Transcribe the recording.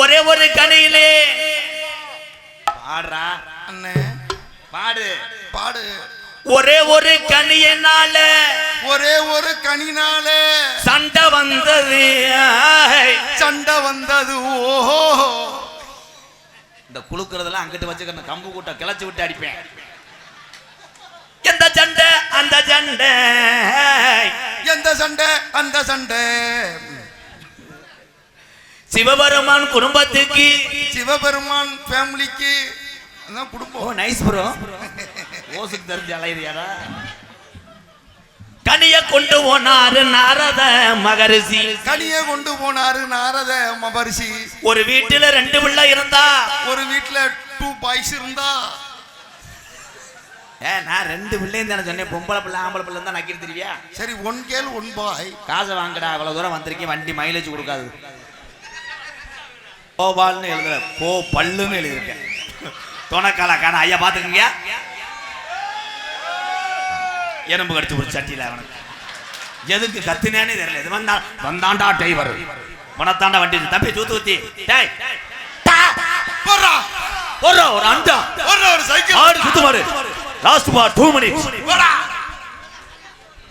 ஒரே ஒரு கனியிலே பாடுறா அண்ணே பாடு பாடு. ஒரே ஒரு கனியினால ஒரே ஒரு கனினால சண்டை வந்தது சண்டை வந்தது. ஓஹோ இந்த குளுக்குறதெல்லாம் அங்கிட்டு வச்சுக்க கம்பு கூட்ட கிளச்சி விட்டு அடிப்பேன். எந்த சண்டை அந்த சண்டை எந்த சண்டை அந்த சண்டை சிவபெருமான் குடும்பத்துக்கு சிவபெருமான் ஃபேமிலிக்கு அதான் குடும்பம். ஓ நைஸ் ப்ரோ. ஓசுக்கு தெரிஞ்ச அலையறியாடா. கனிய கொண்டு போனாரு நாரத மகரிஷி. கனிய கொண்டு போனாரு நாரத மகரிஷி. ஒரு வீட்டுல 2 பிள்ளை இருந்தா ஒரு வீட்டுல 2 பாய்ஸ் இருந்தா. நான் 2 பிள்ளையும் தானே சொன்னேன். பொம்பளை பிள்ளை ஆம்பளை பிள்ளை தான் நக்கிட்டு தெரியா. சரி 1 கேர்ள் 1 பாய். காசை வாங்கடா, அவ்வளவு தூரம் வந்திருக்கேன். வண்டி மைலேஜ் கொடுக்காது. கோபால்னு எழுதுற கோ பல்லுன்னு எழுதியிருக்கேன். தொணக்கால காண ஐயா பாத்துக்கங்க. எறும்பு கடிச்சு ஒரு சட்டியில அவனுக்கு எதுக்கு கத்துனேன்னு தெரியல. இது வந்தாண்டா டிரைவர் மனத்தாண்டா வண்டி தம்பி தூத்து ஊத்தி ஒரு அண்டா ஒரு சைக்கிள் சுத்து மாறு லாஸ்ட் 2 மினிட்ஸ்